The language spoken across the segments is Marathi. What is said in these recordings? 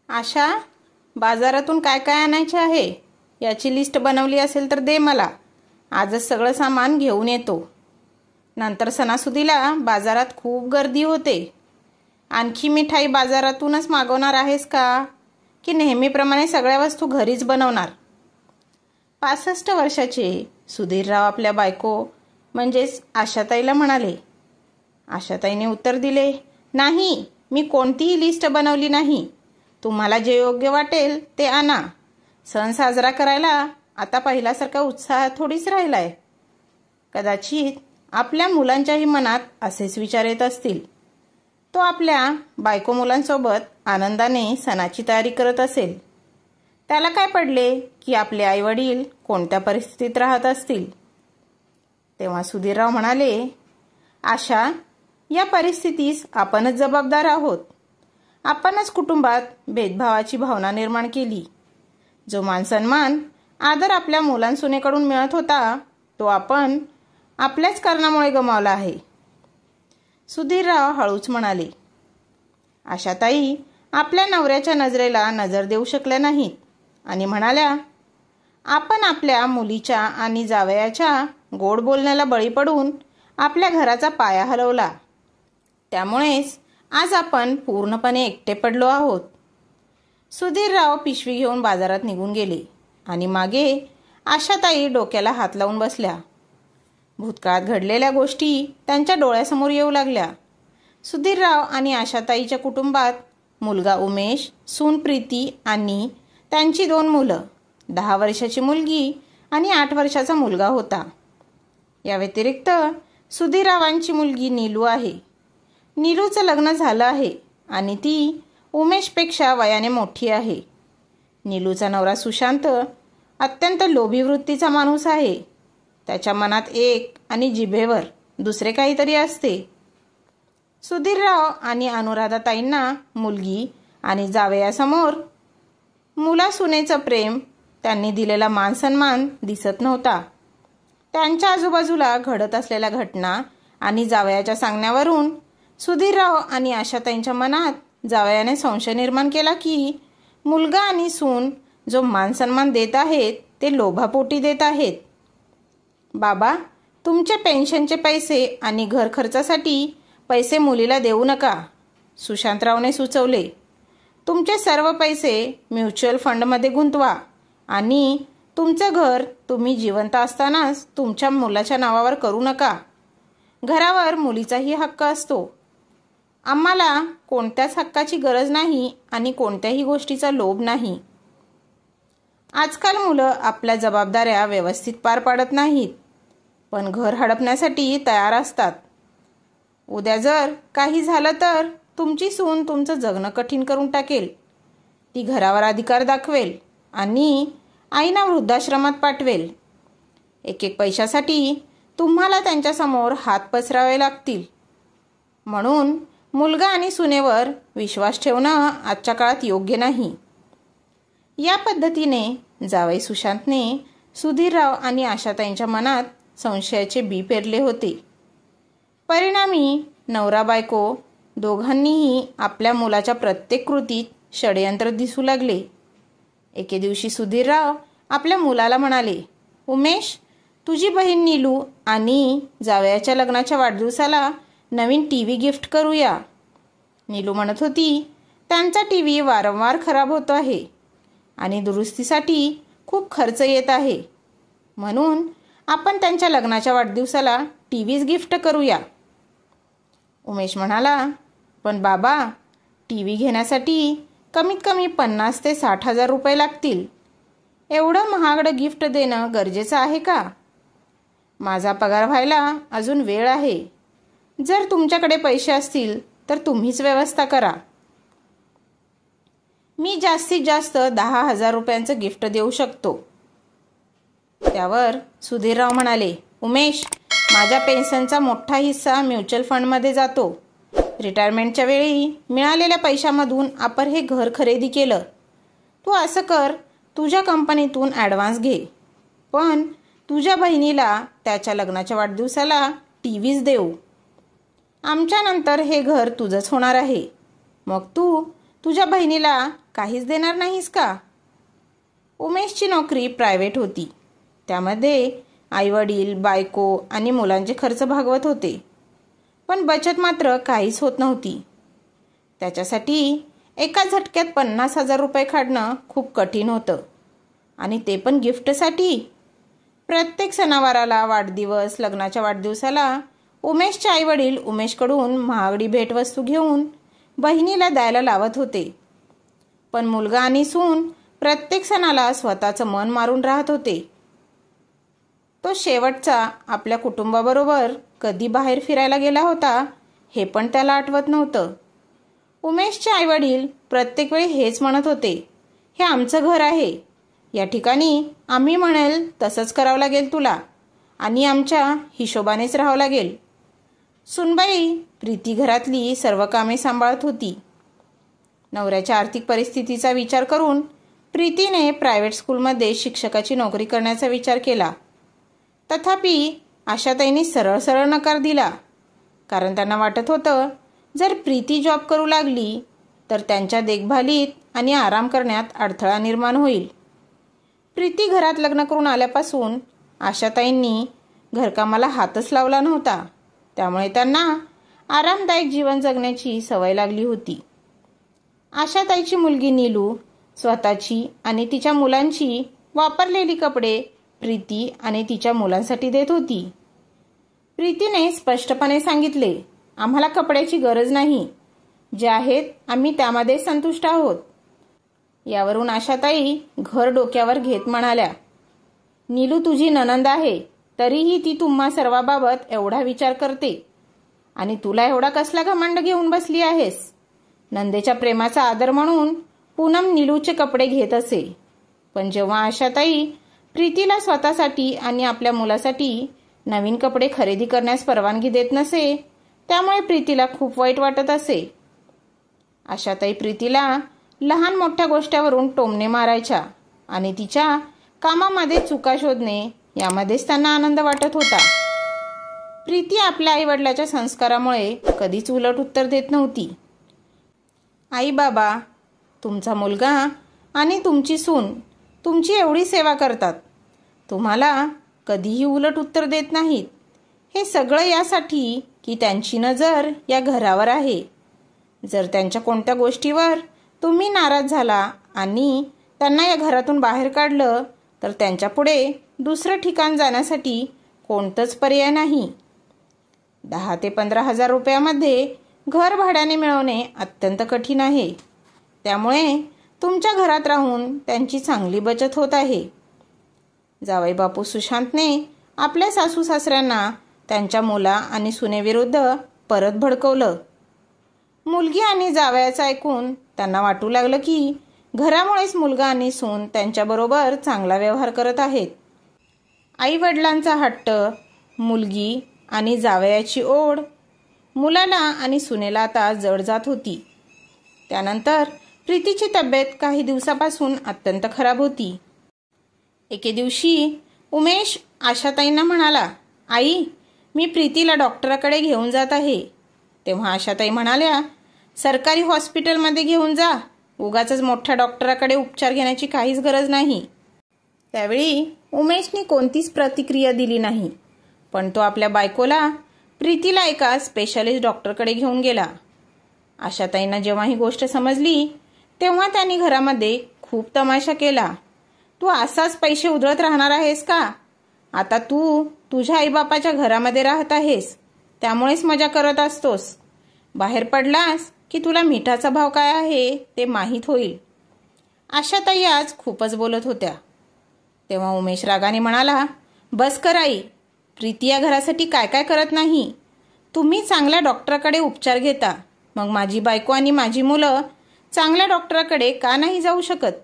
आशा, बाजारातून काय काय आणायचे आहे याची लिस्ट बनवली असेल तर दे मला. आजच सगळं सामान घेऊन येतो. नंतर सणासुदीला बाजारात खूप गर्दी होते. आणखी मिठाई बाजारातूनच मागवणार आहेस का, की नेहमीप्रमाणे सगळ्या वस्तू घरीच बनवणार? 65 वर्षाचे सुधीरराव आपल्या बायको म्हणजेच आशाताईला म्हणाले. आशाताईने उत्तर दिले, नाही, मी कोणतीही लिस्ट बनवली नाही. तुम्हाला जे योग्य वाटेल ते आणा. सण साजरा करायला आता पहिल्यासारखा उत्साह थोडीच राहिलाय. कदाचित आपल्या मुलांच्याही मनात असेच विचार येत असतील. तो आपल्या बायको मुलांसोबत आनंदाने सणाची तयारी करत असेल. त्याला काय पडले की आपले आईवडील कोणत्या परिस्थितीत राहत असतील. तेव्हा सुधीरराव म्हणाले, आशा, या परिस्थितीस आपणच जबाबदार आहोत. आपणच कुटुंबात भेदभावाची भावना निर्माण केली. जो मानसन्मान, आदर आपल्या मुलांसुनेकडून मिळत होता तो आपण आपल्याच कारणामुळे गमावला आहे. सुधीरराव हळूच म्हणाले. आशाताई आपल्या नवऱ्याच्या नजरेला नजर देऊ शकल्या नाहीत आणि म्हणाल्या, आपण आपल्या मुलीच्या आणि जावयाच्या गोड बोलण्याला बळी पडून आपल्या घराचा पाया हलवला. त्यामुळेच आज आपण पूर्णपणे एकटे पडलो आहोत. सुधीरराव पिशवी घेऊन बाजारात निघून गेले आणि मागे आशाताई डोक्याला हात लावून बसल्या. भूतकाळात घडलेल्या गोष्टी त्यांच्या डोळ्यासमोर येऊ लागल्या. सुधीरराव आणि आशाताईच्या कुटुंबात मुलगा उमेश, सून प्रीती आणि त्यांची 2 मुलं, 10 वर्षाची मुलगी आणि 8 वर्षाचा मुलगा होता. या व्यतिरिक्त सुधीररावांची मुलगी नीलू आहे. नीलूचं लग्न झालं आहे आणि ती उमेशपेक्षा वयाने मोठी आहे. नीलूचा नवरा सुशांत अत्यंत लोभी वृत्तीचा माणूस आहे. त्याच्या मनात एक आणि जिभेवर दुसरे काहीतरी असते. सुधीरराव आणि अनुराधाताईंना मुलगी आणि जावयासमोर मुलासुनेचं प्रेम, त्यांनी दिलेला मानसन्मान दिसत नव्हता. त्यांच्या आजूबाजूला घडत असलेल्या घटना आणि जावयाच्या सांगण्यावरून सुधीरराव आणि आशाताईंच्या मनात जावयाने संशय निर्माण केला की मुलगा आणि सून जो मानसन्मान देत आहेत ते लोभापोटी देत आहेत. बाबा, तुमचे पेन्शनचे पैसे आणि घर खर्चासाठी पैसे मुलीला देऊ नका, सुशांतरावने सुचवले. तुमचे सर्व पैसे म्युच्युअल फंडमध्ये गुंतवा आणि तुमचं घर तुम्ही जिवंत असतानाच तुमच्या मुलाच्या नावावर करू नका. घरावर मुलीचाही हक्क असतो. आम्हाला कोणत्याच हक्काची गरज नाही आणि कोणत्याही गोष्टीचा लोभ नाही. आजकाल मुलं आपल्या जबाबदाऱ्या व्यवस्थित पार पाडत नाहीत, पण घर हडपण्यासाठी तयार असतात. उद्या जर काही झालं तर तुमची सून तुमचं जगणं कठीण करून टाकेल. ती घरावर अधिकार दाखवेल आणि आईना वृद्धाश्रमात पाठवेल. एक पैशासाठी तुम्हाला त्यांच्यासमोर हात पसरावे लागतील. म्हणून मुलगा आणि सुनेवर विश्वास ठेवणं आजच्या काळात योग्य नाही. या पद्धतीने जावई सुशांतने सुधीरराव आणि आशाताईंच्या मनात संशयाचे बी पेरले होते. परिणामी नवरा बायको दोघांनीही आपल्या मुलाच्या प्रत्येक कृतीत षडयंत्र दिसू लागले. एके दिवशी सुधीरराव आपल्या मुलाला म्हणाले, उमेश, तुझी बहीण नीलू आणि जावयाच्या लग्नाच्या वाढदिवसाला नवीन टीव्ही गिफ्ट करूया. नीलू म्हणत होती, त्यांचा टीव्ही वारंवार खराब होतो आहे आणि दुरुस्तीसाठी खूप खर्च येत आहे. म्हणून आपण त्यांच्या लग्नाच्या वाढदिवसाला टीव्हीच गिफ्ट करूया. उमेश म्हणाला, पण बाबा, टीव्ही घेण्यासाठी कमीत कमी 50 ते 60 हजार रुपये लागतील. एवढं महागडं गिफ्ट देणं गरजेचं आहे का? माझा पगार व्हायला अजून वेळ आहे. जर तुमच्याकडे पैसे असतील तर तुम्हीच व्यवस्था करा. मी जास्तीत जास्त 10,000 रुपयांचं गिफ्ट देऊ शकतो. त्यावर सुधीरराव म्हणाले, उमेश, माझ्या पेन्शनचा मोठा हिस्सा म्युच्युअल फंडमध्ये जातो. रिटायरमेंटच्या वेळी मिळालेल्या पैशामधून आपण हे घर खरेदी केलं. तू असं कर, तुझ्या कंपनीतून ॲडव्हान्स घे, पण तुझ्या बहिणीला त्याच्या लग्नाच्या वाढदिवसाला टीव्हीच देऊ. आमच्यानंतर हे घर तुझंच होणार आहे. मग तू तुझ्या बहिणीला काहीच देणार नाहीस का? उमेशची नोकरी प्रायव्हेट होती. त्यामध्ये आईवडील, बायको आणि मुलांचे खर्च भागवत होते. पण बचत मात्र काहीच होत नव्हती. त्याच्यासाठी एका झटक्यात 50,000 रुपये काढणं खूप कठीण होतं. आणि ते पण गिफ्टसाठी. प्रत्येक सणावाराला, वाढदिवस, लग्नाच्या वाढदिवसाला उमेशचे आईवडील उमेशकडून महागडी भेटवस्तू घेऊन बहिणीला द्यायला लावत होते. पण मुलगा आणि सून प्रत्येक सणाला स्वतःचं मन मारून राहत होते. तो शेवटचा आपल्या कुटुंबाबरोबर कधी बाहेर फिरायला गेला होता हे पण त्याला आठवत नव्हतं. उमेशचे आईवडील प्रत्येक वेळी हेच म्हणत होते, हे आमचं घर आहे. या ठिकाणी आम्ही म्हणेल तसंच करावं लागेल तुला आणि आमच्या हिशोबानेच राहावं लागेल. सुनबाई प्रीती घरातली सर्व कामे सांभाळत होती. नवऱ्याच्या आर्थिक परिस्थितीचा विचार करून प्रीतीने प्रायव्हेट स्कूलमध्ये शिक्षकाची नोकरी करण्याचा विचार केला. तथापि आशाताईंनी सरळ सरळ नकार दिला. कारण त्यांना वाटत होतं जर प्रीती जॉब करू लागली तर त्यांच्या देखभालीत आणि आराम करण्यात अडथळा निर्माण होईल. प्रीती घरात लग्न करून आल्यापासून आशाताईंनी घरकामाला हातच लावला नव्हता. त्यामुळे त्यांना आरामदायक जीवन जगण्याची सवय लागली होती. आशाताईची मुलगी नीलू स्वतःची आणि तिच्या मुलांची वापरलेली कपडे प्रीती आणि तिच्या मुलांसाठी देत होती. प्रीतीने स्पष्टपणे सांगितले, आम्हाला कपड्याची गरज नाही. जे आहेत आम्ही त्यामध्ये संतुष्ट आहोत. यावरून आशाताई घर डोक्यावर घेत म्हणाल्या, नीलू तुझी नणंद आहे, तरीही ती तुम्हा सर्वाबाबत एवढा विचार करते आणि तुला एवढा कसला घमंड घेऊन बसली आहेस. नंदेच्या प्रेमाचा आदर म्हणून पूनम नीलूचे कपडे घेत असे. पण जेव्हा आशाताई प्रीतीला स्वतःसाठी आणि आपल्या मुलासाठी नवीन कपडे खरेदी करण्यास परवानगी देत नसे, त्यामुळे प्रीतीला खूप वाईट वाटत असे. आशाताई प्रीतीला लहान मोठ्या गोष्टीवरून टोमणे मारायच्या आणि तिच्या कामामध्ये चुका शोधणे यामध्येच त्यांना आनंद वाटत होता. प्रीती आपल्या आईवडिलाच्या संस्कारामुळे कधीच उलट उत्तर देत नव्हती. आई बाबा, तुमचा मुलगा आणि तुमची सून तुमची एवढी सेवा करतात, तुम्हाला कधीही उलट उत्तर देत नाहीत. हे सगळं यासाठी की त्यांची नजर या घरावर आहे. जर त्यांच्या कोणत्या गोष्टीवर तुम्ही नाराज झाला आणि त्यांना या घरातून बाहेर काढलं तर त्यांच्यापुढे दुसरं ठिकाण जाण्यासाठी कोणतंच पर्याय नाही. 10,000 ते 15,000 रुपयामध्ये घर भाड्याने मिळवणे अत्यंत कठीण आहे. त्यामुळे तुमच्या घरात राहून त्यांची चांगली बचत होत आहे. जावई बापू सुशांतने आपल्या सासू सासऱ्यांना त्यांच्या मुला आणि सुनेविरुद्ध परत भडकवलं. मुलगी आणि जावयाचं ऐकून त्यांना वाटू लागलं की घरामुळेच मुलगा आणि सून त्यांच्याबरोबर चांगला व्यवहार करत आहेत. आई वडिलांचा हट्ट, मुलगी आणि जावयाची ओढ मुलाला आणि सुनेला आता जड जात होती. त्यानंतर प्रीतीची तब्येत काही दिवसापासून अत्यंत खराब होती. एके दिवशी उमेश आशाताईंना म्हणाला, आई, मी प्रीतीला डॉक्टराकडे घेऊन जात आहे. तेव्हा आशाताई म्हणाल्या, सरकारी हॉस्पिटलमध्ये घेऊन जा. उगाचच मोठ्या डॉक्टराकडे उपचार घेण्याची काहीच गरज नाही. त्यावेळी उमेशनी कोणतीच प्रतिक्रिया दिली नाही. पण तो आपल्या बायकोला प्रीतीला एका स्पेशालिस्ट डॉक्टरकडे घेऊन गेला. आशाताईंना जेव्हा ही गोष्ट समजली तेव्हा त्यांनी घरामध्ये खूप तमाशा केला. तू असाच पैसे उधळत राहणार आहेस का? आता तू तुझ्या आईबापाच्या घरामध्ये राहत आहेस, त्यामुळेच मजा करत असतोस. बाहेर पडलास की तुला मिठाचा भाव काय आहे ते माहीत होईल. आशाताई आज खूपच बोलत होत्या. तेव्हा उमेश रागाने म्हणाला, बस कर आई, प्रीती या घरासाठी काय काय करत नाही. तुम्ही चांगल्या डॉक्टराकडे उपचार घेता, मग माझी बायको आणि माझी मुलं चांगल्या डॉक्टराकडे का नाही जाऊ शकत?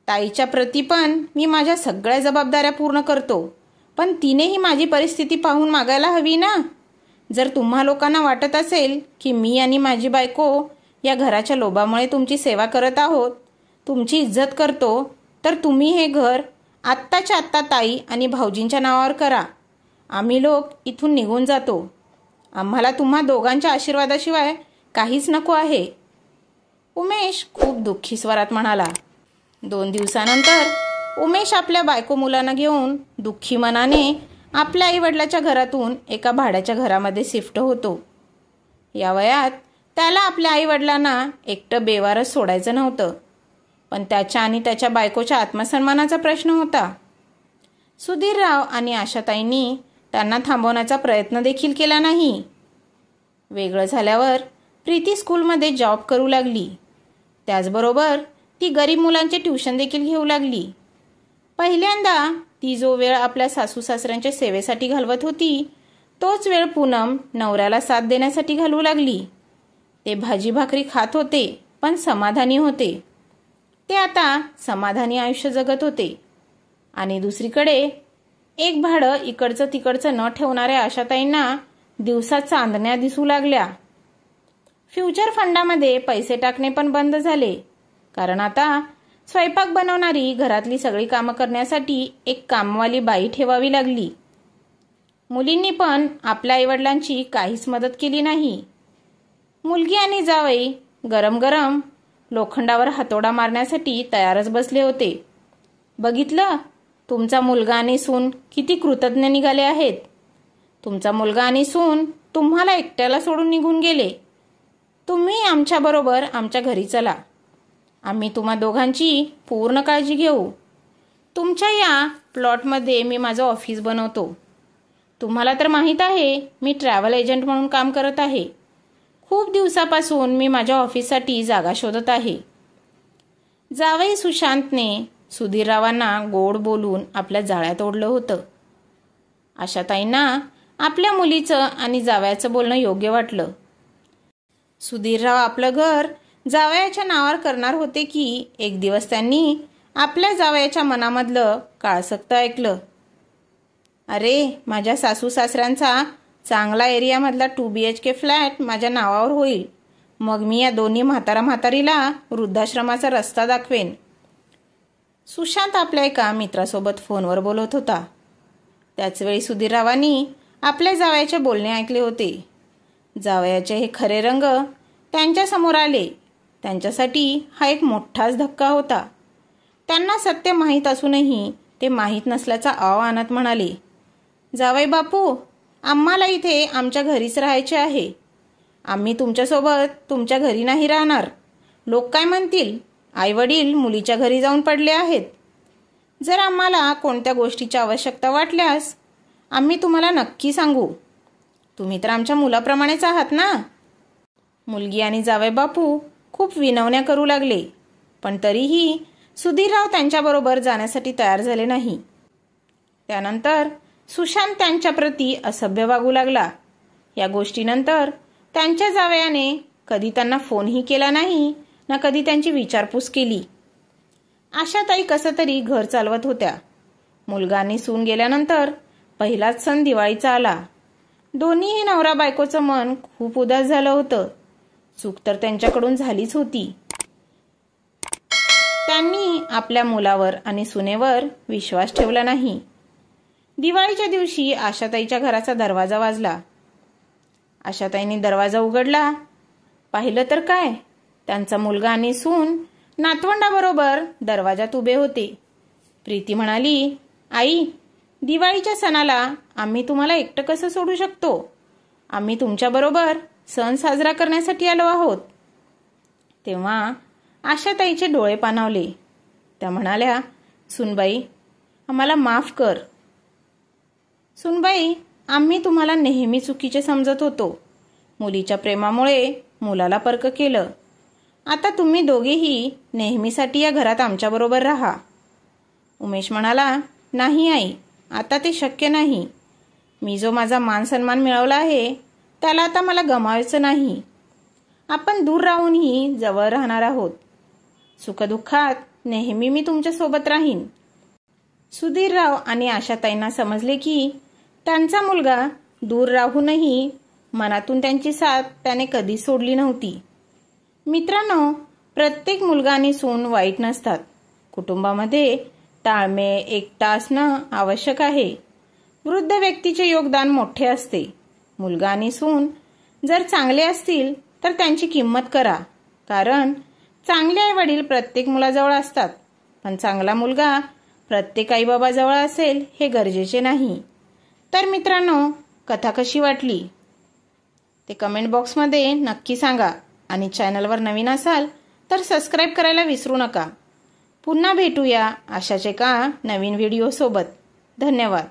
ताईच्या प्रती पण मी माझ्या सगळ्या जबाबदाऱ्या पूर्ण करतो, पण तिनेही माझी परिस्थिती पाहून मागायला हवी ना. जर तुम्हा लोकांना वाटत असेल की मी आणि माझी बायको या घराच्या लोभामुळे तुमची सेवा करत आहोत, तुमची इज्जत करतो, तर तुम्ही हे घर आत्ताच्या आत्ता ताई आणि भाऊजींच्या नावावर करा. आम्ही लोक इथून निघून जातो. आम्हाला तुम्हा दोघांच्या आशीर्वादाशिवाय काहीच नको आहे. उमेश खूप दुःखी स्वरात म्हणाला. 2 दिवसानंतर उमेश आपल्या बायको मुलांना घेऊन दुःखी मनाने आपल्या आईवडिलाच्या घरातून एका भाड्याच्या घरामध्ये शिफ्ट होतो. या वयात त्याला आपल्या आईवडिलांना एकटं बेवारस सोडायचं नव्हतं, पण त्याच्या आणि त्याच्या बायकोच्या आत्मसन्मानाचा प्रश्न होता. सुधीरराव आणि आशाताईंनी त्यांना थांबवण्याचा प्रयत्न देखील केला नाही. वेगळं झाल्यावर प्रीती स्कूलमध्ये जॉब करू लागली. त्याचबरोबर ती गरीब मुलांचे ट्युशन देखील घेऊ लागली. पहिल्यांदा ती जो वेळ आपल्या सासू सासऱ्यांच्या सेवेसाठी घालवत होती, तोच वेळ पूनम नवऱ्याला साथ देण्यासाठी घालवू लागली. ते भाजी भाकरी खात होते, पण समाधानी होते. ते आता समाधानी आयुष्य जगत होते. आणि दुसरीकडे एक भाडं इकडचं तिकडचं न ठेवणाऱ्या आशाताईंना दिवसात चांदण्या दिसू लागल्या. फ्युचर फंडामध्ये पैसे टाकणे पण बंद झाले, कारण आता स्वयंपाक बनवणारी घरातली सगळी कामं करण्यासाठी एक कामवाली बाई ठेवावी लागली. मुलींनी पण आपल्या आईवडिलांची काहीच मदत केली नाही. मुलगी आणि जावई गरम गरम लोखंडावर हातोडा मारण्यासाठी तयारच बसले होते. बघितलं, तुमचा मुलगा आणि सून किती कृतज्ञ निघाले आहेत. तुमचा मुलगा आणि सून तुम्हाला एकट्याला सोडून निघून गेले. तुम्ही आमच्याबरोबर आमच्या घरी चला. आम्ही तुम्हा दोघांची पूर्ण काळजी घेऊ. तुमच्या या प्लॉटमध्ये मी माझं ऑफिस बनवतो. तुम्हाला तर माहीत आहे, मी ट्रॅव्हल एजंट म्हणून काम करत आहे. खूप दिवसापासून मी माझ्या ऑफिससाठी जागा शोधत आहे. जावई सुशांतने सुधीररावांना गोड बोलून आपल्या जाळ्यात ओढलं होतं. आशाताईंना आपल्या मुलीचं आणि जावयाचं बोलणं योग्य वाटलं. सुधीरराव आपलं घर जावयाच्या नावावर करणार होते की एक दिवस त्यांनी आपल्या जावयाच्या मनामधलं काळसक्त ऐकलं. अरे, माझ्या सासू सासऱ्यांचा चांगला एरियामधला 2 BHK फ्लॅट माझ्या नावावर होईल. मग मी या दोन्ही म्हातारा म्हातारीला वृद्धाश्रमाचा रस्ता दाखवेन. सुशांत आपल्या एका मित्रासोबत फोनवर बोलत होता. त्याचवेळी सुधीररावांनी आपल्या जावयाचे बोलणे ऐकले होते. जावयाचे हे खरे रंग त्यांच्यासमोर आले. त्यांच्यासाठी हा एक मोठाच धक्का होता. त्यांना सत्य माहीत असूनही ते माहीत नसल्याचा आव आणत म्हणाले, जावई बापू, आम्हाला इथे आमच्या घरीच राहायचे आहे. आम्ही तुमच्यासोबत तुमच्या घरी नाही राहणार. लोक काय म्हणतील? आईवडील मुलीच्या घरी जाऊन पडले आहेत. जर आम्हाला कोणत्या गोष्टीची आवश्यकता वाटल्यास आम्ही तुम्हाला नक्की सांगू. तुम्ही तर आमच्या मुलाप्रमाणेच आहात ना. मुलगी आणि जावई बापू खूप विनवण्या करू लागले, पण तरीही सुधीरराव त्यांच्याबरोबर जाण्यासाठी तयार झाले नाही. त्यानंतर सुशांत त्यांच्याप्रती असभ्य वागू लागला. या गोष्टीनंतर त्यांच्या जावयाने कधी त्यांना फोनही केला नाही ना कधी त्यांची विचारपूस केली. आशाताई कसं तरी घर चालवत होत्या. मुलगा आणि सून गेल्यानंतर पहिलाच सण दिवाळीचा आला. दोन्हीही नवरा बायकोचं मन खूप उदास झालं होतं. चूक तर त्यांच्याकडून झालीच होती. त्यांनी आपल्या मुलावर आणि सुनेवर विश्वास ठेवला नाही. दिवाळीच्या दिवशी आशाताईच्या घराचा दरवाजा वाजला. आशाताईंनी दरवाजा उघडला. पाहिलं तर काय, त्यांचा मुलगा आणि सून नातवंडाबरोबर दरवाजात उभे होते. प्रीती म्हणाली, आई, दिवाळीच्या सणाला आम्ही तुम्हाला एकटं कसं सोडू शकतो? आम्ही तुमच्याबरोबर सण साजरा करण्यासाठी आलो आहोत. तेव्हा आशाताईचे डोळे पाणावले. त्या म्हणाल्या, सुनबाई, आम्हाला माफ कर. सुनबाई, आम्ही तुम्हाला नेहमी चुकीचे समजत होतो. मुलीच्या प्रेमामुळे मुलाला परक केलं. आता तुम्ही दोघेही नेहमीसाठी या घरात आमच्याबरोबर राहा. उमेश म्हणाला, नाही आई, आता ते शक्य नाही. मी जो माझा मान सन्मान मिळवला आहे त्याला आता मला गमावायचं नाही. आपण दूर राहूनही जवळ राहणार आहोत. सुखदुःखात नेहमी मी तुमच्यासोबत राहीन. सुधीरराव आणि आशाताईंना समजले की त्यांचा मुलगा दूर राहूनही मनातून त्यांची साथ त्याने कधीच सोडली नव्हती. मित्रांनो, प्रत्येक मुलगा आणि सून वाईट नसतात. कुटुंबामध्ये ताळमेळ, एकता असणं आवश्यक आहे. वृद्ध व्यक्तीचे योगदान मोठे असते. मुलगा आणि सून जर चांगले असतील तर त्यांची किंमत करा, कारण चांगले आईवडील प्रत्येक मुलाजवळ असतात, पण चांगला मुलगा प्रत्येक आईबाबाजवळ असेल हे गरजेचे नाही. तर मित्रांनो, कथा कशी वाटली ते कमेंट बॉक्समध्ये नक्की सांगा आणि चॅनलवर नवीन असाल तर सबस्क्राईब करायला विसरू नका. पुन्हा भेटूया अशाच एका नवीन व्हिडिओसोबत. धन्यवाद.